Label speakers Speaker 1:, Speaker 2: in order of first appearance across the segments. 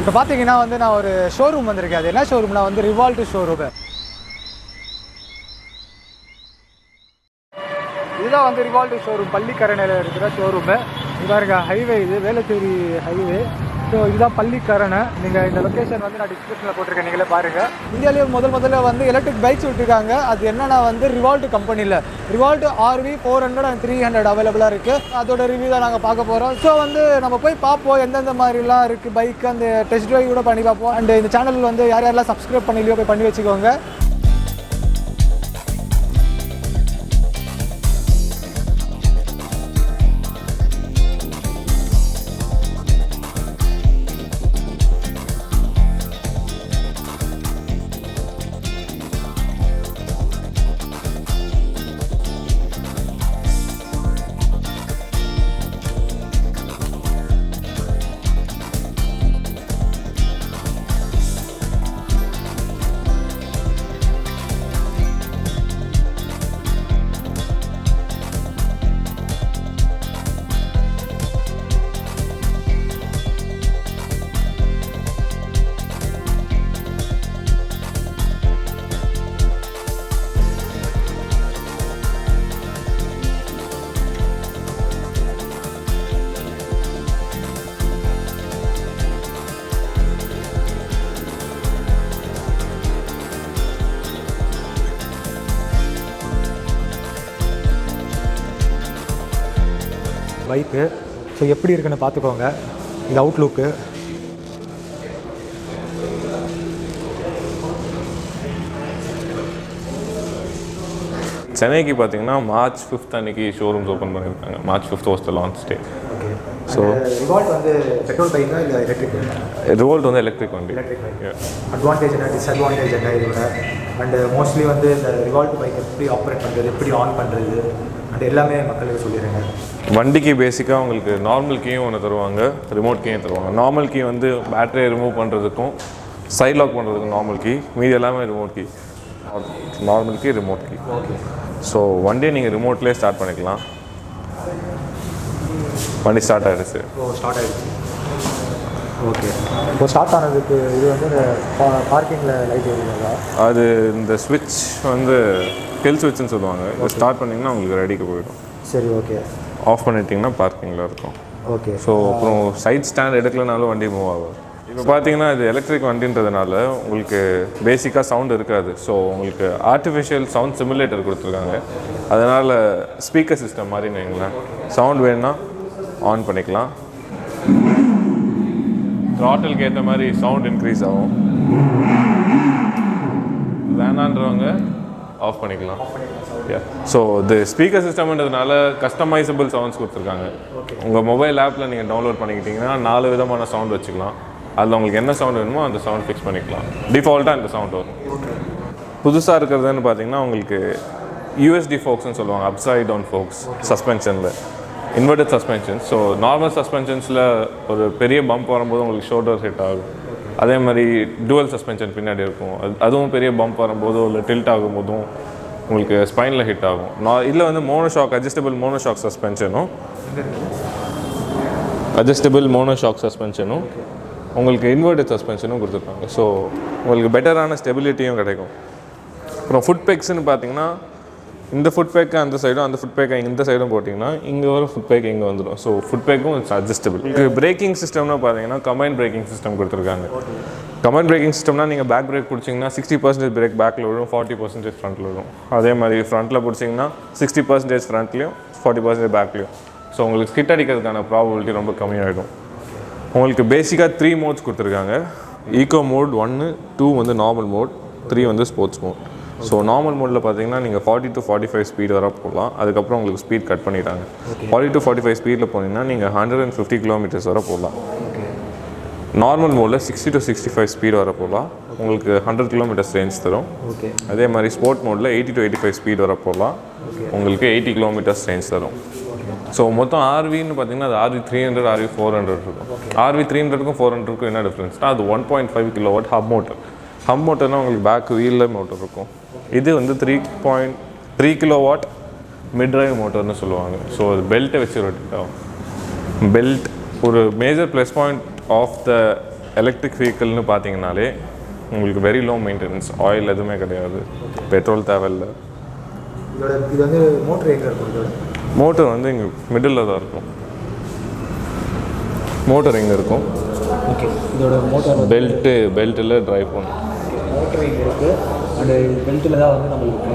Speaker 1: இப்போ பார்த்தீங்கன்னா வந்து நான் ஒரு ஷோரூம் வந்திருக்கேன். அது என்ன ஷோரூம்னா வந்து ரிவால்ட் ஷோரூம். இதுதான் வந்து ரிவால்ட் ஷோரூம், பள்ளிக்கரணையில் இருக்கிற ஷோரூமு. இது பாருங்க ஹைவே, இது வேளச்சேரி ஹைவே. ஸோ இதுதான் பள்ளிக்கரணை. நீங்கள் இந்த லொக்கேஷன் வந்து நான் டிஸ்கிரிப்ஷனில் போட்டிருக்கேன், நீங்களே பாருங்கள். இந்தியாவிலேயே முதல்ல வந்து எலக்ட்ரிக் பைக்ஸ் விட்டுருக்காங்க. அது என்னன்னா வந்து ரிவால்ட் கம்பெனியில் ரிவால்ட் RV 400 and 300 அவைலபிளாக இருக்குது. அதோட ரிவ்யூ தான் நாங்கள் பார்க்க போகிறோம். ஸோ வந்து நம்ம போய் பார்ப்போம் எந்தெந்த மாதிரிலாம் இருக்குது பைக், அந்த டெஸ்ட் ட்ரைவ் கூட பண்ணி பார்ப்போம். அண்ட் இந்த சேனல் வந்து யார் யாரெல்லாம் சப்ஸ்கிரைப் பண்ணலையோ போய் பண்ணி வச்சுக்கோங்க. பைக்கு ஸோ எப்படி இருக்குன்னு பார்த்துக்கோங்க. இது அவுட்லுக்கு.
Speaker 2: சென்னைக்கு பார்த்தீங்கன்னா March 5th அன்றைக்கி ஷோரூம்ஸ் ஓப்பன் பண்ணியிருக்காங்க. March 5th was the launch day.
Speaker 1: Okay.
Speaker 2: So
Speaker 1: revolt வந்து பெட்ரோல் பைக்கா இல்லை எலக்ட்ரிக்?
Speaker 2: ரிவால்ட் வந்து எலக்ட்ரிக் வண்டி.
Speaker 1: அட்வான்டேஜ் என்ன, டிஸ்அட்வான்டேஜ் என்ன இதோட? அண்டு மோஸ்ட்லி வந்து இந்த ரிவால்ட் பைக் எப்படி ஆப்ரேட் பண்ணுறது, எப்படி ஆன் பண்ணுறது, அண்ட் எல்லாமே மக்களுக்கு சொல்லிடுங்க.
Speaker 2: வண்டிக்கு பேசிக்காக உங்களுக்கு நார்மல் கீயும் ஒன்று தருவாங்க, ரிமோட் கீயும் தருவாங்க. நார்மல் கீ வந்து பேட்டரியை ரிமூவ் பண்ணுறதுக்கும் சைட் லாக் பண்ணுறதுக்கும் நார்மல் கீ, மீதி எல்லாமே remote key. Normal key, remote key.
Speaker 1: Okay.
Speaker 2: So வண்டியை நீங்கள் ரிமோட்லேயே ஸ்டார்ட் பண்ணிக்கலாம். வண்டி ஸ்டார்ட் ஆகிடுச்சு.
Speaker 1: ஸ்டார்ட் ஆகிடுச்சு. ஓகே. இப்போ ஸ்டார்ட் ஆனதுக்கு இது வந்து பார்க்கிங்கில் லைட் எரியுதா?
Speaker 2: அது இந்த ஸ்விட்ச் வந்து கில் ஸ்விட்ச்னு சொல்லுவாங்க. இப்போ ஸ்டார்ட் பண்ணிங்கன்னா உங்களுக்கு ரெடிக்கு போயிடும்.
Speaker 1: சரி, ஓகே.
Speaker 2: ஆஃப் பண்ணிட்டீங்கன்னா பார்க்கிங்கில் இருக்கும்.
Speaker 1: ஓகே.
Speaker 2: ஸோ அப்புறம் சைட் ஸ்டாண்ட் எடுக்கலனாலும் வண்டி மூவ் ஆகும். இப்போ பார்த்தீங்கன்னா இது எலக்ட்ரிக் வண்டின்றதுனால உங்களுக்கு பேசிக்காக சவுண்ட் இருக்காது. ஸோ உங்களுக்கு ஆர்டிஃபிஷியல் சவுண்ட் சிமுலேட்டர் கொடுத்துருக்காங்க. அதனால் ஸ்பீக்கர் சிஸ்டம் மாதிரின்னு வைங்களேன். சவுண்ட் வேணும்னா ஆன் பண்ணிக்கலாம். த்ராட்டிலுக்கு ஏற்ற மாதிரி சவுண்ட் இன்க்ரீஸ் ஆகும். வேணான்றவங்க ஆஃப் பண்ணிக்கலாம். ஸோ இது ஸ்பீக்கர் சிஸ்டம்ன்றதுனால கஸ்டமைசபிள் சவுண்ட்ஸ் கொடுத்துருக்காங்க. உங்கள் மொபைல் ஆப்பில் நீங்கள் டவுன்லோட் பண்ணிக்கிட்டிங்கன்னா 4 விதமான சவுண்ட் வச்சுக்கலாம். அதில் உங்களுக்கு என்ன சவுண்ட் வேணுமோ அந்த சவுண்ட் ஃபிக்ஸ் பண்ணிக்கலாம். டிஃபால்ட்டாக இந்த சவுண்ட் வரும். புதுசாக இருக்கிறதுன்னு பார்த்தீங்கன்னா உங்களுக்கு USD ஃபோக்ஸ்ன்னு சொல்லுவாங்க, அப்சைட் டவுன் ஃபோக்ஸ் சஸ்பென்ஷனில், இன்வெர்டட் சஸ்பென்ஷன். ஸோ நார்மல் சஸ்பென்ஷன்ஸில் ஒரு பெரிய பம்ப் வரும்போது உங்களுக்கு ஷோல்டர் ஹிட் ஆகும். அதே மாதிரி டுவல் சஸ்பென்ஷன் பின்னாடி இருக்கும். அதுவும் பெரிய பம்ப் வரும்போதோ இல்லை டில்ட் ஆகும்போதும் உங்களுக்கு ஸ்பைனில் ஹிட் ஆகும். இதில் வந்து மோனோஷாக், அட்ஜஸ்டபிள் மோனோஷாக் சஸ்பென்ஷனும் உங்களுக்கு இன்வெர்டட் சஸ்பென்ஷனும் கொடுத்துருக்காங்க. ஸோ உங்களுக்கு பெட்டரான ஸ்டெபிலிட்டியும் கிடைக்கும். அப்புறம் ஃபுட் பேக்ஸ்ன்னு பார்த்தீங்கன்னா இந்த ஃபுட் பேக்கை அந்த சைடும், அந்த ஃபுட் பேக்கை இந்த சைடும் போட்டிங்கன்னா இங்கே வரும் ஃபுட் பேக் இங்கே வந்துடும். ஸோ ஃபுட் பேக்கும் இட்ஸ் அட்ஜஸ்டபிள். பிரேக்கிங் சிஸ்டம்னு பார்த்தீங்கன்னா கம்பைன் பிரேக்கிங் சிஸ்டம் கொடுத்துருக்காங்க. கம்பைன் பிரேக்கிங் சிஸ்டம்னா நீங்கள் பேக் பிரேக் பிடிச்சிங்கன்னா 60% பிரேக் பேக்கில் விடும், 40% ஃப்ரண்ட்டில் விடும். அதே மாதிரி ஃப்ரண்ட்டில் பிடிச்சிங்கன்னா 60% ஃப்ரண்ட்லேயும் 40% பேக்லேயும். ஸோ உங்களுக்கு ஸ்கிட் அடிக்கிறதுக்கான ப்ராபபிலிட்டி ரொம்ப கம்மியாகிடும். உங்களுக்கு பேசிக்காக 3 மோட்ஸ் கொடுத்துருக்காங்க. ஈகோ மோட் 1, 2 வந்து நார்மல் மோட், 3 வந்து ஸ்போர்ட்ஸ் மோட். ஸோ நார்மல் மோடில் பார்த்தீங்கன்னா நீங்கள் 40 to 45 ஸ்பீட் வர போகலாம். அதுக்கப்புறம் உங்களுக்கு ஸ்பீட் கட் பண்ணிட்டாங்க. 40 to 45 ஸ்பீடில் போனீங்கன்னா நீங்கள் 150 கிலோமீட்டர்ஸ் வர போகலாம். நார்மல் மோடில் 60 to 65 ஸ்பீட் வர போகலாம். உங்களுக்கு 100 கிலோமீட்டர்ஸ் ரேஞ்ச் தரும். அதே மாதிரி ஸ்போர்ட் மோடில் 80 to 85 ஸ்பீட் வர போகலாம். உங்களுக்கு 80 கிலோமீட்டர்ஸ் ரேஞ்ச் தரும். ஸோ மொத்தம் RVன்னு பார்த்தீங்கன்னா அது RV 300, RV 400 இருக்கும். RV 300க்கும் 400க்கும் என்ன டிஃப்ரென்ஸ்னால் அது 1.5 கிலோவாட் ஹப் மோட்டர். ஹப் மோட்டர்னால் உங்களுக்கு பேக் வீலில் மோட்டர் இருக்கும். இது வந்து 3.3 கிலோவாட் மிட் ட்ரைவ் மோட்டர்னு சொல்லுவாங்க. ஸோ அது பெல்ட்டை வச்சு ரொட்டேட் ஆகும். பெல்ட் ஒரு major plus point of the electric வெஹிக்கிள்னு பார்த்தீங்கனாலே உங்களுக்கு வெரி லோ மெயின்டெனன்ஸ், ஆயில் எதுவுமே கிடையாது, பெட்ரோல் தேவையில்லை.
Speaker 1: இது வந்து மோட்டர் எங்கே இருக்கும்? இதோட
Speaker 2: மோட்டர் வந்து இங்கே மிடில் தான் இருக்கும். மோட்டர் எங்கே இருக்கும்?
Speaker 1: ஓகே, இதோட மோட்டர்
Speaker 2: பெல்ட்டில் ட்ரைவ் பண்ணும்.
Speaker 1: மோட்டர் இங்கே இருக்குது அண்ட் பெல்ட்டில் தான் வந்து நம்மளுக்கு.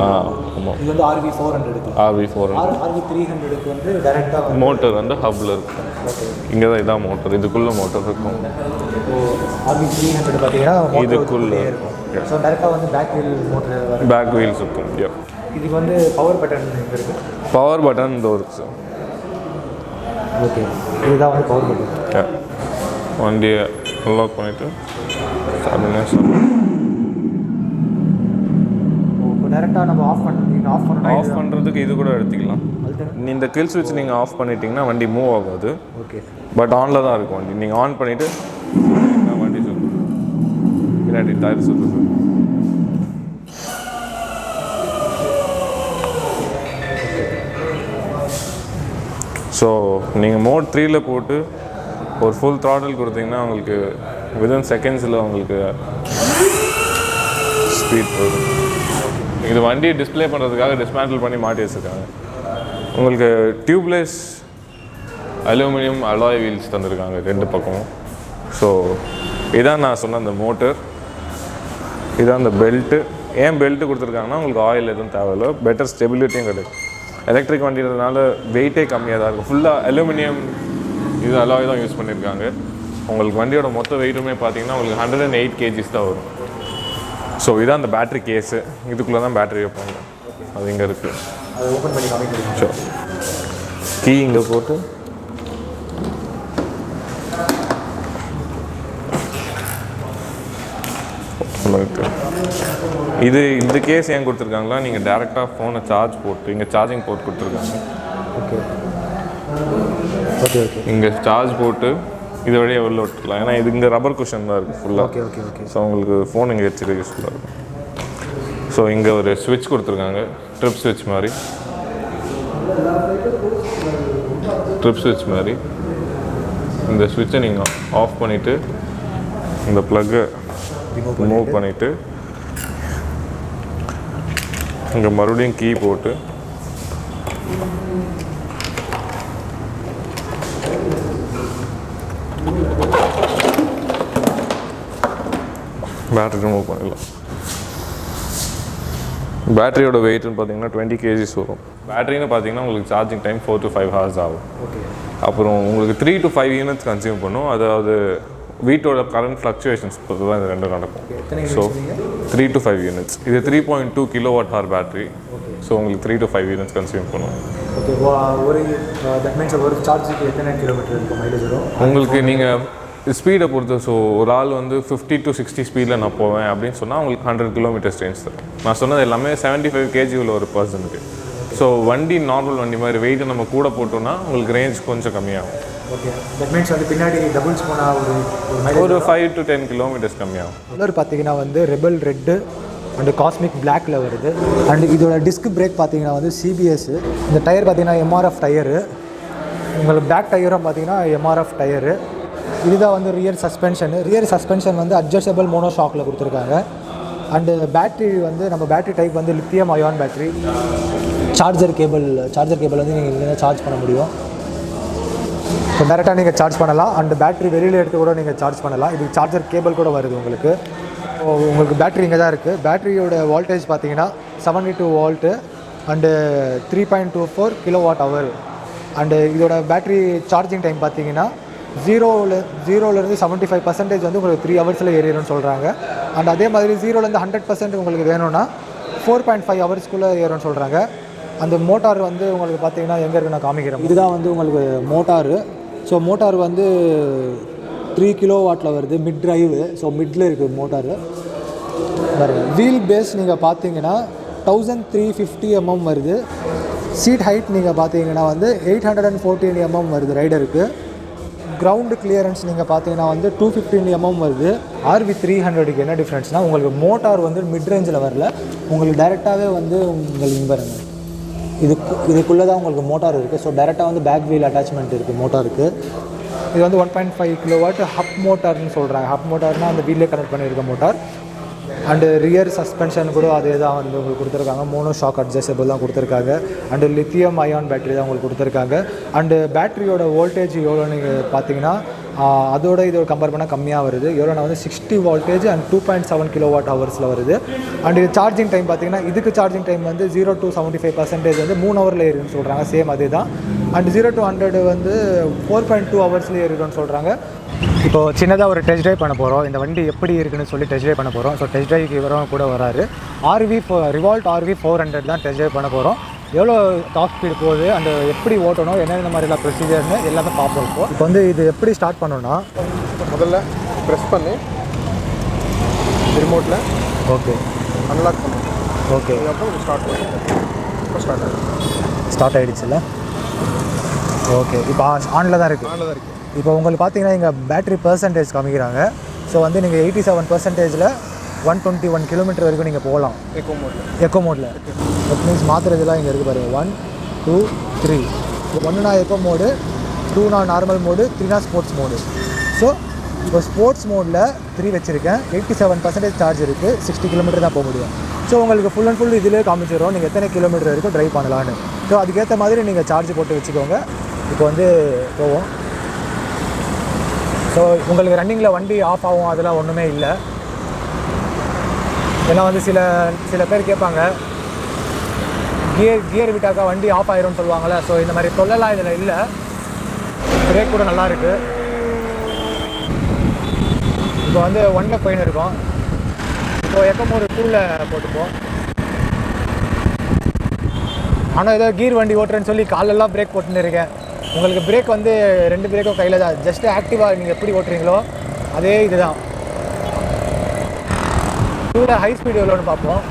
Speaker 2: ஆமாம்,
Speaker 1: இது வந்து RV400. RV300க்கு வந்து டேரெக்டாக
Speaker 2: மோட்டர் வந்து ஹப்பில் இருக்கும். இங்கே தான் இதான் மோட்டர், இதுக்குள்ளே மோட்டர் இருக்கும்.
Speaker 1: RV300 பார்த்தீங்கன்னா
Speaker 2: இதுக்குள்ளே
Speaker 1: இருக்கும். ஸோ டேரெக்டாக வந்து back wheel motor
Speaker 2: back wheel சுற்றும்.
Speaker 1: இதுக்கு வந்து பவர் பட்டன் எங்கே இருக்குது?
Speaker 2: பவர் பட்டன் இந்த ஒரு சார்.
Speaker 1: ஓகே, இதுதான் வந்து பவர் பட்டன்.
Speaker 2: வண்டியை அன்லாக் பண்ணிவிட்டு
Speaker 1: டேரெக்டாக நம்ம ஆஃப்
Speaker 2: பண்ணுறதுக்கு இது கூட எடுத்துக்கலாம். இந்த கில் ஸ்விட்ச் நீங்கள் ஆஃப் பண்ணிட்டீங்கன்னா வண்டி மூவ் ஆகாது.
Speaker 1: ஓகே,
Speaker 2: பட் ஆனில் தான் இருக்கும் வண்டி. நீங்கள் ஆன் பண்ணிவிட்டு வண்டி சுற்றும், இல்லாட்டி டயர் சுற்றுது. ஸோ நீங்கள் மோட் 3ல் போட்டு ஒரு ஃபுல் த்ராட்டில் கொடுத்தீங்கன்னா உங்களுக்கு வித்தின் செகண்ட்ஸில் உங்களுக்கு ஸ்பீட் போகும். இது வண்டியை டிஸ்பிளே பண்ணுறதுக்காக டிஸ்மேண்டில் பண்ணி மாட்டி வச்சுருக்காங்க. உங்களுக்கு டியூப்லெஸ் அலுமினியம் அலாய் வீல்ஸ் தந்திருக்காங்க 2 பக்கமும். ஸோ இதான் நான் சொன்ன அந்த மோட்டர், இதான் அந்த பெல்ட்டு. ஏன் பெல்ட்டு கொடுத்துருக்காங்கன்னா உங்களுக்கு ஆயில் எதுவும் தேவையில்லை, பெட்டர் ஸ்டெபிலிட்டியும் கிடைக்கும். எலக்ட்ரிக் வண்டின்றதுனால வெயிட்டே கம்மியாக தான் இருக்கும். ஃபுல்லாக அலுமினியம் இது அலாய் தான் யூஸ் பண்ணியிருக்காங்க. உங்களுக்கு வண்டியோட மொத்த வெயிட்டுமே பார்த்தீங்கன்னா உங்களுக்கு 108 kgs தான் வரும். ஸோ இதான் அந்த பேட்ரி கேஸு, இதுக்குள்ளே தான் பேட்ரி வைப்பாங்க. அது இங்கே இருக்குது.
Speaker 1: அதை ஓப்பன் பண்ணி காமிக்கிறீங்க.
Speaker 2: ஸோ கீ இங்கே போட்டு இது இந்த கேஸ் ஏன் கொடுத்துருக்காங்களா, நீங்கள் டேரெக்டாக ஃபோனை சார்ஜ் போட்டு இங்கே சார்ஜிங் போர்ட் கொடுத்துருக்காங்க.
Speaker 1: ஓகே ஓகே ஓகே,
Speaker 2: இங்கே சார்ஜ் போட்டு இது வழியாக வெளில விட்டுக்கலாம். ஏன்னா இது இங்கே ரப்பர் குஷன் தான் இருக்குது ஃபுல்லாக.
Speaker 1: Okay okay okay.
Speaker 2: ஸோ உங்களுக்கு ஃபோன் இங்கே வச்சுக்க யூஸ்ஃபுல்லாக இருக்கும். ஸோ இங்கே ஒரு ஸ்விட்ச் கொடுத்துருக்காங்க, ட்ரிப் ஸ்விட்ச் மாதிரி. இந்த ஸ்விட்சை நீங்கள் ஆஃப் பண்ணிவிட்டு இந்த ப்ளக்கை ரிமூவ் பண்ணிவிட்டு இங்கே மறுபடியும் கீ போட்டு பேட்டரி ரிமூவ் பண்ணிடலாம். பேட்டரியோட வெயிட்னு பார்த்தீங்கன்னா 20 kgs வரும். பேட்டரின்னு பார்த்தீங்கன்னா உங்களுக்கு சார்ஜிங் டைம் 4 to 5 hours ஆகும். அப்புறம் உங்களுக்கு 3 to 5 units கன்சியூம் பண்ணும். அதாவது வீட்டோட கரண்ட் ஃப்ளக்சுவேஷன்ஸ் பொறுத்து தான் இது ரெண்டும் நடக்கும். So 3 to 5 units. இது 3.2 kWh பேட்டரி. ஸோ உங்களுக்கு 3 to 5 units கன்சியூம் பண்ணும்.
Speaker 1: ஓகே, ஒரு தட் மீன்ஸ் ஒரு சார்ஜுக்கு எத்தனை கிலோமீட்டர் இருக்கும் மைலேஜ் வரும்
Speaker 2: உங்களுக்கு? நீங்கள் ஸ்பீடை பொறுத்து. ஸோ ஒரு ஆள் வந்து 50 to 60 ஸ்பீடில் நான் போவேன் அப்படின்னு சொன்னால் உங்களுக்கு 100 kilometers ரேஞ்ச் தரும். நான் சொன்னது எல்லாமே 75 kg உள்ள ஒரு பர்சனுக்கு. ஸோ வண்டி நார்மல் வண்டி மாதிரி வெயிட்டை நம்ம கூட போட்டோம்னா உங்களுக்கு ரேஞ்ச் கொஞ்சம் கம்மியாகும்.
Speaker 1: ஓகே, தட் மீன்ஸ் வந்து பின்னாடி டபுள்ஸ் போனால்
Speaker 2: ஒரு 5 to 10 kilometers கம்மியாகும்.
Speaker 1: கலர் பார்த்தீங்கன்னா வந்து ரெபல் ரெட்டு அண்டு காஸ்மிக் பிளாக்ல வருது. அண்ட் இதோட டிஸ்க் பிரேக் பார்த்தீங்கன்னா வந்து CBS. இந்த டயர் பார்த்தீங்கன்னா MRF டயரு. உங்களுக்கு பேக் டயரும் பார்த்தீங்கன்னா MRF டயரு. இதுதான் வந்து ரியர் சஸ்பென்ஷன் வந்து அட்ஜஸ்டபிள் மோனோ ஷாக்கில் கொடுத்துருக்காங்க. அண்டு பேட்ரி வந்து நம்ம பேட்ரி டைப் வந்து lithium ion battery. Charger cable வந்து நீங்கள் இங்கே சார்ஜ் பண்ண முடியும். ஸோ டேரெக்டாக நீங்கள் சார்ஜ் பண்ணலாம். அண்டு பேட்ரி வெளியில் எடுத்து கூட நீங்கள் சார்ஜ் பண்ணலாம். இது சார்ஜர் கேபிள் கூட வருது உங்களுக்கு. ஸோ உங்களுக்கு பேட்ரி இங்கே தான் இருக்குது. பேட்டரியோட வோல்டேஜ் பார்த்தீங்கன்னா 72 volt அண்டு 3.24 kWh. அண்டு இதோட பேட்ரி சார்ஜிங் டைம் பார்த்தீங்கன்னா 0லேருந்து 75% வந்து உங்களுக்கு 3 hours ஏறிடும்னு சொல்கிறாங்க. அண்ட் அதே மாதிரி 0லேருந்து 100% உங்களுக்கு வேணும்னா 4.5 hours ஏறும்னு சொல்கிறாங்க. அந்த மோட்டார் வந்து உங்களுக்கு பார்த்தீங்கன்னா எங்கே இருக்குன்னு நான் காமிக்கிறேன். இதுதான் வந்து உங்களுக்கு மோட்டாரு. ஸோ மோட்டார் வந்து 3 kW வருது, மிட் டிரைவு. ஸோ மிட்டில் இருக்குது மோட்டாரு. வீல் பேஸ் நீங்கள் பார்த்தீங்கன்னா 1350 mm வருது. சீட் ஹைட் நீங்கள் பார்த்தீங்கன்னா வந்து 814 mm வருது ரைடருக்கு. கிரவுண்டு கிளியரன்ஸ் நீங்கள் பார்த்தீங்கன்னா வந்து 215 mm வருது. RV300க்கு என்ன டிஃப்ரென்ஸ்னால் உங்களுக்கு மோட்டார் வந்து மிட் ரேஞ்சில் வரல, உங்களுக்கு டைரெக்டாகவே வந்து உங்களுக்கு இங்கே பாருங்க இதுக்குள்ளே தான் உங்களுக்கு மோட்டார் இருக்குது. ஸோ டைரெக்டாக வந்து பேக் வீல் அட்டாச்மெண்ட் இருக்குது மோட்டாருக்கு. இது வந்து 1.5 கிலோவாட் ஹப் மோட்டார்னு சொல்கிறாங்க. ஹப் மோட்டார்னால் அந்த வீலே கனெக்ட் பண்ணியிருக்க மோட்டார். அண்டு ரியர் சஸ்பென்ஷன் கூட அதே தான் வந்து உங்களுக்கு கொடுத்துருக்காங்க. மோனோ ஷாக் அட்ஜஸ்டபிள் தான் கொடுத்துருக்காங்க. அண்டு லித்தியம் அயான் பேட்டரி தான் உங்களுக்கு கொடுத்துருக்காங்க. அண்டு பேட்டரியோட வோல்டேஜ் எவ்வளோ நீங்கள் பார்த்தீங்கன்னா அதோட இதோட கம்பேர் பண்ணால் கம்மியாக வருது. எவ்வளோனா வந்து 60 வோல்டேஜ் அண்ட் 2.7 கிலோவாட் ஹவர்ஸில் வருது. அண்ட் இது சார்ஜிங் டைம் பார்த்தீங்கன்னா இதுக்கு சார்ஜிங் டைம் வந்து 0 to 75% வந்து 3 ஹவரில் ஏறுன்னு சொல்கிறாங்க. சேம் அதே தான். அண்ட் 0 to 100 வந்து 4.2 ஹவர்ஸ்லேயே ஏறிடும்னு சொல்கிறாங்க. இப்போது சின்னதாக ஒரு டெஸ்ட் ட்ரைவ் பண்ண போகிறோம். இந்த வண்டி எப்படி இருக்குன்னு சொல்லி டெஸ்ட் ட்ரைவ் பண்ண போகிறோம். ஸோ டெஸ்ட் ட்ரைவ்க்கு இவரும் கூட வராரு. ரிவால்ட் RV 400 தான் டெஸ்ட் ட்ரைவ் பண்ண போகிறோம். எவ்வளோ டாப் ஸ்பீடு போகுது அண்ட் எப்படி ஓட்டணும், என்னென்ன மாதிரிலாம் ப்ரொசீஜர்னு எல்லாமே பார்ப்போம். இப்போ வந்து இது எப்படி ஸ்டார்ட் பண்ணணும்னா
Speaker 3: முதல்ல ப்ரெஸ் பண்ணி ரிமோட்டில்
Speaker 1: ஓகே
Speaker 3: அன்லாக் பண்ணணும்.
Speaker 1: ஓகே
Speaker 3: அப்புறம் ஸ்டார்ட் பண்ணணும். இப்போ
Speaker 1: ஸ்டார்ட் ஆகிடுச்சுல்ல. ஓகே இப்போ ஆனில் தான் இருக்குது.
Speaker 3: ஆனில் தான் இருக்குது.
Speaker 1: இப்போ உங்களுக்கு பார்த்தீங்கன்னா இங்கே பேட்டரி பர்சன்டேஜ் காமிக்கிறாங்க. ஸோ வந்து நீங்கள் 87%ல் 121 கிலோமீட்டர் வரைக்கும் நீங்கள் போகலாம் எக்கோ மோடில். தட் மீன்ஸ் மாற்றுறதுலாம் இங்கே இருக்குது பாருங்கள். 1 2 3. 1னா எக்கோ மோடு, 2னா நார்மல் மோடு, 3னா ஸ்போர்ட்ஸ் மோடு. ஸோ இப்போ ஸ்போர்ட்ஸ் மோடில் 3 வச்சுருக்கேன். 87% சார்ஜ் இருக்குது. 60 கிலோமீட்டர் தான் போக முடியும். ஸோ உங்களுக்கு ஃபுல் அண்ட் ஃபுல் இதிலே காமிச்சிடும் நீங்கள் எத்தனை கிலோமீட்டர் வரைக்கும் ட்ரைவ் பண்ணலான்னு. ஸோ அதுக்கேற்ற மாதிரி நீங்கள் சார்ஜ் போட்டு வச்சுக்கோங்க. இப்போ வந்து போவோம். ஸோ உங்களுக்கு ரன்னிங்கில் வண்டி ஆஃப் ஆகும் அதெல்லாம் ஒன்றுமே இல்லை. ஏன்னா வந்து சில பேர் கேட்பாங்க கியர் விட்டாக்கா வண்டி ஆஃப் ஆயிரும்னு சொல்லுவாங்கள்ல. ஸோ இந்த மாதிரி தொல்லலாம் இதில் இல்லை. பிரேக் கூட நல்லா இருக்குது. இப்போ வந்து 1ல் போயின்னு இருக்கோம். இப்போ எக்கம் ஒரு 2ல் போட்டுப்போம். ஆனால் ஏதோ கீர் வண்டி ஓட்டுறேன்னு சொல்லி காலெல்லாம் பிரேக் போட்டுன்னு இருக்கேன். உங்களுக்கு பிரேக் வந்து 2 பிரேக்கும் கையில் தான். ஜஸ்ட்டு ஆக்டிவாக நீங்கள் எப்படி ஓட்டுறீங்களோ அதே இது தான். 2ல் ஹை ஸ்பீடு எவ்வளோன்னு பார்ப்போம்.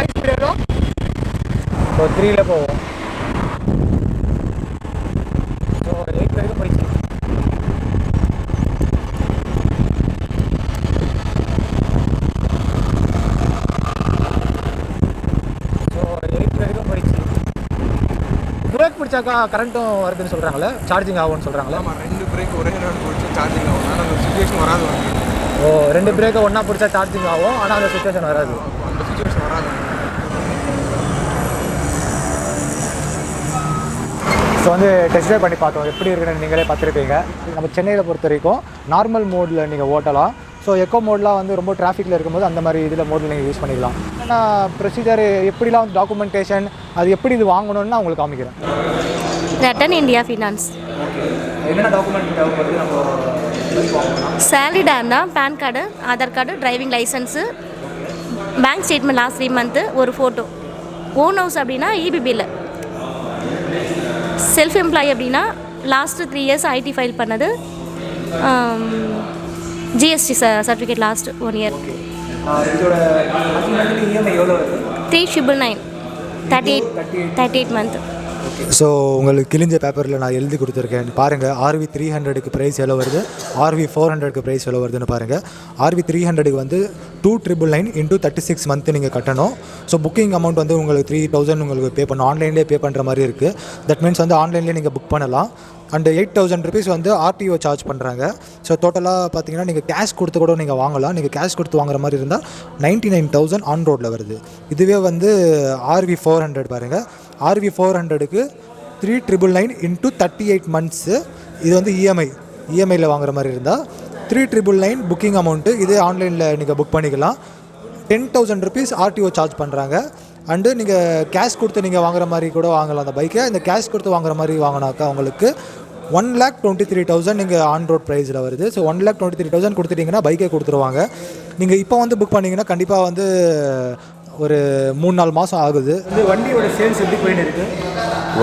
Speaker 1: ஹை ஸ்பீடு எவ்வளோ? இப்போ 3ல் போவோம். ஸோ 8 வரைக்கும் போயிடுச்சு. பிரேக் பிடிச்சாக்கா கரண்ட்டும் வருதுன்னு சொல்கிறாங்களே, சார்ஜிங் ஆகும்னு சொல்கிறாங்களே.
Speaker 3: ஆமாம், 2 பிரேக் ஒரே நேரம் பிடிச்சி சார்ஜிங் ஆகும். ஆனால் அந்த சுச்சுவேஷன் வராது.
Speaker 1: ஓ 2 பிரேக்கை ஒன்றா பிடிச்சா சார்ஜிங் ஆகும், ஆனால் அந்த சுச்சுவேஷன் வராது.
Speaker 3: அந்த சுச்சுவேஷன் வராது.
Speaker 1: ஸோ வந்து டெஸ்ட் ட்ரைவ் பண்ணி பார்த்தோம் எப்படி இருக்குன்னு நீங்களே பார்த்துருப்பீங்க. நம்ம சென்னையில் பொறுத்த வரைக்கும் நார்மல் மோடில் நீங்கள் ஓட்டலாம். ஸோ எக்கோ மோட்லாம் வந்து ரொம்ப டிராஃபிக்கில் இருக்கும்போது அந்த மாதிரி இதில் மோடில் நீங்கள் யூஸ் பண்ணிக்கலாம். ஆனால் ப்ரொசீஜர் எப்படிலாம் வந்து டாக்குமெண்டேஷன் அது எப்படி இது வாங்கணும்னு நான் உங்களுக்கு காமிக்கிறேன்.
Speaker 4: Ratan India finance.
Speaker 1: என்னென்ன டாக்குமெண்ட் தேவைப்படுது நம்ம
Speaker 4: சேலரி டேர்னா PAN card, Aadhaar card, driving licence, bank statement last 3 month, ஒரு ஃபோட்டோ. ஓன் ஹவுஸ் அப்படின்னா EB பில்லு. செல்ஃப் எம்ப்ளாயி அப்படின்னா லாஸ்ட்டு 3 இயர்ஸ் ஐடி ஃபைல் பண்ணது, GST சர்டிஃபிகேட் லாஸ்ட் 1 இயர்.
Speaker 1: இதோட இஎம்ஐ எவ்வளோ வருது?
Speaker 4: 3,999 38 மந்த்.
Speaker 1: ஸோ உங்களுக்கு கிழிஞ்ச பேப்பரில் நான் எழுதி கொடுத்துருக்கேன் பாருங்கள். RV 300க்கு ப்ரைஸ் எவ்வளோ வருது, RV 400க்கு ப்ரைஸ் எவ்வளோ வருதுன்னு பாருங்கள். RV 300க்கு வந்து 2,999 into 36 மந்த்து நீங்கள் கட்டணும். ஸோ புக்கிங் அமௌண்ட் வந்து உங்களுக்கு 3,000 உங்களுக்கு பே பண்ணணும். ஆன்லைன்லேயே பே பண்ணுற மாதிரி இருக்குது. தட் மீன்ஸ் வந்து ஆன்லைன்லேயே நீங்கள் புக் பண்ணலாம். அண்டு 8,000 rupees வந்து RTO சார்ஜ் பண்ணுறாங்க. ஸோ டோட்டலாக பார்த்தீங்கன்னா நீங்கள் கேஷ் கொடுத்து கூட நீங்கள் வாங்கலாம். நீங்கள் கேஷ் கொடுத்து வாங்குற மாதிரி இருந்தால் 99,000 ஆன் ரோட்டில் வருது. இதுவே வந்து RV 400 பாருங்கள். RV 400க்கு 3,999 into 38 months. இது வந்து இஎம்ஐயில் வாங்குற மாதிரி இருந்தால் 3,999 புக்கிங் அமௌண்ட்டு. இதே ஆன்லைனில் நீங்கள் புக் பண்ணிக்கலாம். 10,000 rupees RTO சார்ஜ் பண்ணுறாங்க. அண்டு நீங்கள் கேஷ் கொடுத்து நீங்கள் வாங்குற மாதிரி கூட வாங்கலாம் அந்த பைக்கை. இந்த கேஷ் கொடுத்து வாங்குற மாதிரி வாங்கினாக்கா உங்களுக்கு 1,23,000 நீங்கள் ஆன் ரோட் ப்ரைஸில் வருது. ஸோ 1,23,000 கொடுத்துட்டிங்கன்னா பைக்கே கொடுத்துருவாங்க. நீங்கள் இப்போ வந்து புக் பண்ணிங்கன்னா கண்டிப்பாக வந்து ஒரு 3-4 மாதம் ஆகுது. இந்த வண்டியோட சேல்ஸ் எப்படி போயின்னு இருக்குது?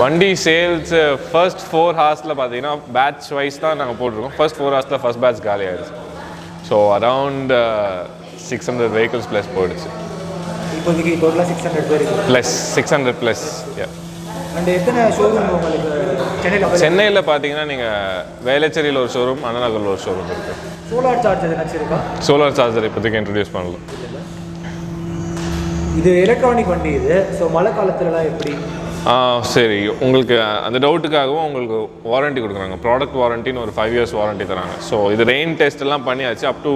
Speaker 2: வண்டி சேல்ஸ் ஃபர்ஸ்ட் 4 ஹார்ஸில் பார்த்தீங்கன்னா பேட்ச் வைஸ் தான் நாங்கள் போட்டிருக்கோம். ஃபர்ஸ்ட் 4 ஹார்ஸில் ஃபர்ஸ்ட் பேட்ச் காலி ஆகிடுச்சு. ஸோ அரவுண்ட் 600 vehicles ப்ளஸ் போயிடுச்சு.
Speaker 1: இப்போதைக்கு டோட்டலாக 600 பேர்
Speaker 2: ப்ளஸ் 600 ப்ளஸ்.
Speaker 1: அண்ட் எத்தனை ஷோரூம் உங்களுக்கு
Speaker 2: சென்னையில் பார்த்தீங்கன்னா நீங்கள் வேளச்சேரியில் ஒரு ஷோரூம், அண்ணாநகரில் ஒரு ஷோரூம் இருக்குது.
Speaker 1: சோலார் சார்ஜர் நினச்சிருக்கா?
Speaker 2: சோலார் சார்ஜர் இப்போதைக்கு இன்ட்ரடியூஸ் பண்ணலாம்.
Speaker 1: இது எலக்ட்ரானிக் வண்டி இது. ஸோ மழை காலத்துலலாம் எப்படி?
Speaker 2: சரி, உங்களுக்கு அந்த டவுட்டுக்காகவும் உங்களுக்கு வாரண்ட்டி கொடுக்குறாங்க. ப்ராடக்ட் வாரண்ட்டின்னு ஒரு 5 years வாரண்ட்டி தராங்க. ஸோ இது ரெயின் டெஸ்ட் எல்லாம் பண்ணியாச்சு. அப் டு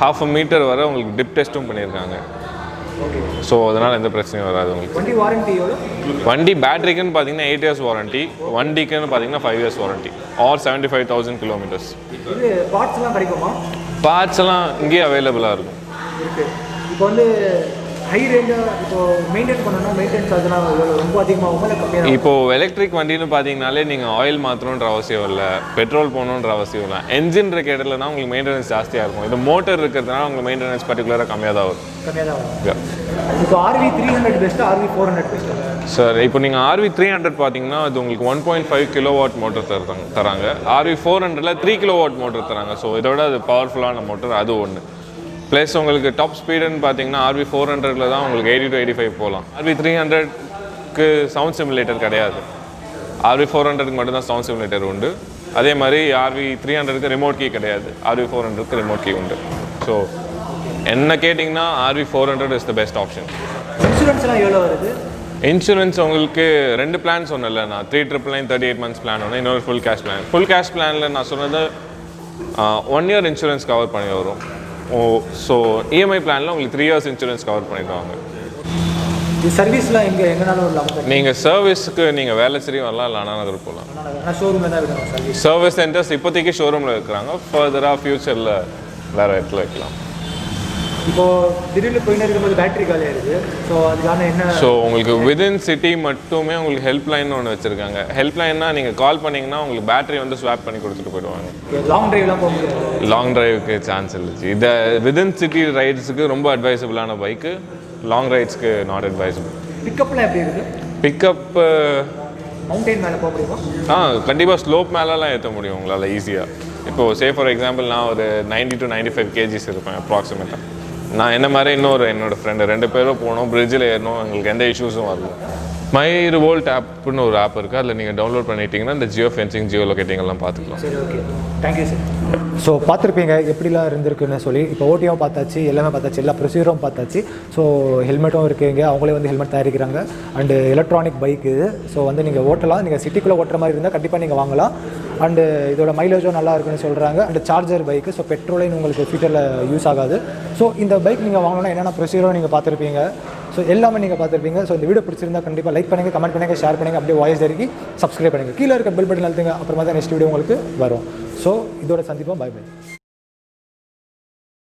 Speaker 2: 1/2 meter வரை உங்களுக்கு டிப் டெஸ்ட்டும் பண்ணியிருக்காங்க. ஸோ அதனால் எந்த பிரச்சனையும் வராது உங்களுக்கு.
Speaker 1: வண்டி வாரண்ட்டி எவ்வளோ?
Speaker 2: வண்டி பேட்டரிக்குன்னு பார்த்தீங்கன்னா 8 years வாரண்ட்டி, வண்டிக்குன்னு பார்த்தீங்கன்னா 5 years வாரண்ட்டி, ஆர் 75,000 kilometers.
Speaker 1: இது பார்ட்ஸ்லாம் கிடைக்குமா?
Speaker 2: பார்ட்ஸ் எல்லாம் இங்கேயே அவைலபிளாக இருக்கும்.
Speaker 1: இப்போ வந்து ஹை ரேஞ்சாக இப்போ மெயின்டைன் பண்ணணும்னா மெயின்டெனன்ஸ் அதெல்லாம் ரொம்ப அதிகமாகுமா இல்லை கம்மியாக?
Speaker 2: இப்போது எலக்ட்ரிக் வண்டின்னு பார்த்தீங்கனாலே நீங்கள் ஆயில் மாற்றணுன்ற அவசியம் இல்லை, பெட்ரோல் போகணுன்ற அவசியம் இல்லை. என்ஜின் இருக்க இடத்துலனா உங்களுக்கு மெயின்டெனன்ஸ் ஜாஸ்தியாக இருக்கும். இது மோட்டர் இருக்கிறதுனால உங்களுக்கு மெயின்டெனன்ஸ் பர்டிகுலராக கம்மியாக தான் வரும்.
Speaker 1: இப்போ RV 300 பெஸ்ட்டாக RV 400 பெஸ்ட்டாக?
Speaker 2: சார், இப்போ நீங்கள் RV 300 பார்த்தீங்கன்னா அது உங்களுக்கு 1.5 kilowatt மோட்டர் தராங்க. RV 400ல் 3 kilowatt மோட்டர் தராங்க. ஸோ இதோட அது பவர்ஃபுல்லான மோட்டர், அது ஒன்று. ப்ளஸ் உங்களுக்கு டாப் ஸ்பீடுன்னு பார்த்தீங்கன்னா RV 400ல் தான் உங்களுக்கு 80 to 85 போகலாம். RV 300க்கு சவுண்ட் சிமுலேட்டர் கிடையாது. RV 400க்கு மட்டும்தான் சவுண்ட் சிமுலேட்டர் உண்டு. அதே மாதிரி RV 300க்கு ரிமோட் கீ கிடையாது, RV 400க்கு ரிமோட் கீ உண்டு. ஸோ என்ன கேட்டிங்கன்னா RV 400 is the best option.
Speaker 1: இன்சூரன்ஸ்லாம் எவ்வளோ வருது?
Speaker 2: இன்சூரன்ஸ் உங்களுக்கு 2 பிளான் சொன்னல நான், 399 38 months பிளான் ஒன்று, இன்னொரு full cash plan. Full cash பிளானில் நான் சொன்னது 1 year இன்சூரன்ஸ் கவர் பண்ணி வரும். ஸோ EMI பிளானில் உங்களுக்கு 3 years இன்சூரன்ஸ் கவர் பண்ணிடுவாங்க.
Speaker 1: இது சர்வீஸ்லாம் எங்கேனாலும் இல்லாமல்
Speaker 2: நீங்கள் சர்வீஸுக்கு நீங்கள் வேலைச்சேரி வரலாம், இல்லை அண்ணா நகர் போகலாம்.
Speaker 1: ஷோரூமில் தான் இருக்கணும் சர்வீஸ்.
Speaker 2: சர்வீஸ் சென்டர்ஸ் இப்போதைக்கு ஷோரூமில் இருக்கிறாங்க. ஃபர்தராக ஃப்யூச்சரில் வேறு இடத்துல வைக்கலாம்.
Speaker 1: இப்போது திடீர்னு போயின்னு இருக்கும்போது பேட்டரி காலியாக இருக்குது. ஸோ அதுக்கான என்ன?
Speaker 2: ஸோ உங்களுக்கு விதின் சிட்டி மட்டுமே உங்களுக்கு ஹெல்ப்லைன் ஒன்று வச்சுருக்காங்க. ஹெல்ப்லைன்னா நீங்கள் கால் பண்ணிங்கன்னா உங்களுக்கு பேட்டரி வந்து ஸ்வாப் பண்ணி கொடுத்துட்டு போயிடுவாங்க.
Speaker 1: லாங் டிரைவ்லாம் போக முடியாது?
Speaker 2: லாங் டிரைவுக்கு சான்ஸ் இல்லைச்சு. இதை விதின் சிட்டி ரைட்ஸுக்கு ரொம்ப அட்வைசபிளான பைக்கு, லாங் ரைட்ஸ்க்கு நாட் அட்வைசபிள்.
Speaker 1: பிக்கப்லாம் எப்படி இருக்குது?
Speaker 2: பிக்கப்
Speaker 1: மவுண்டெயின் மேலே போக முடியுமா?
Speaker 2: கண்டிப்பாக ஸ்லோப் மேலெலாம் ஏற்ற முடியும் உங்களால் ஈஸியாக. இப்போது சே ஃபார் எக்ஸாம்பிள் நான் ஒரு 90 to 95 kgs இருப்பேன் அப்ராக்சிமேட்டாக. நான் என்ன மாதிரி என்னோடய ஃப்ரெண்டு 2 பேரும் போனோம், பிரிட்ஜில் ஏறணும், எங்களுக்கு எந்த இஷ்யூஸும் வரல. மை ரிவோல்ட் ஆப்னு ஒரு ஆப் இருக்குது, அதில் நீங்கள் டவுன்லோட் பண்ணிட்டீங்கன்னா இந்த ஜியோ ஃபென்சிங், ஜியோ லொக்கேட்டிங் எல்லாம் பார்த்துக்கலாம்.
Speaker 1: சரி, ஓகே, தேங்க்யூ சார். ஸோ பார்த்துருப்பீங்க எப்படிலாம் இருந்திருக்குன்னு சொல்லி. இப்போ ஓட்டியும் பார்த்தாச்சு, எல்லாமே பார்த்தாச்சு, எல்லா ப்ரொசீஜரும் பார்த்தாச்சு. ஸோ ஹெல்மெட்டும் இருக்குங்க, அவங்களே வந்து ஹெல்மெட் தயாரிக்கிறாங்க. அண்டு எலக்ட்ரானிக் பைக் இது. ஸோ வந்து நீங்கள் ஓட்டலாம், நீங்கள் சிட்டிக்குள்ளே ஓட்டுற மாதிரி இருந்தால் கண்டிப்பாக நீங்கள் வாங்கலாம். அண்டு இதோட மைலேஜும் நல்லா இருக்குன்னு சொல்கிறாங்க. அண்டு சார்ஜர் பைக்கு, ஸோ பெட்ரோலையும் உங்களுக்கு ஃபியூச்சரில் யூஸ் ஆகாது. ஸோ இந்த பைக் நீங்கள் வாங்கணும்னா என்னென்ன ப்ரொசீஜரும் நீங்கள் பார்த்துருப்பீங்க. ஸோ எல்லாமே நீங்கள் பார்த்துருப்பீங்க. ஸோ இந்த வீடியோ பிடிச்சிருந்தா கண்டிப்பாக லைக் பண்ணுங்கள், கமெண்ட் பண்ணுங்கள், ஷேர் பண்ணுங்கள், அப்படியே வாய்ஸ் இறக்கி சப்ஸ்கிரைப் பண்ணுங்கள். கீழே இருக்க பெல் பட்டன் அழுத்துங்க, அப்புறமா தான் நெக்ஸ்ட் வீடியோ உங்களுக்கு வரும். ஸோ இதோட சந்திப்போம். Bye by.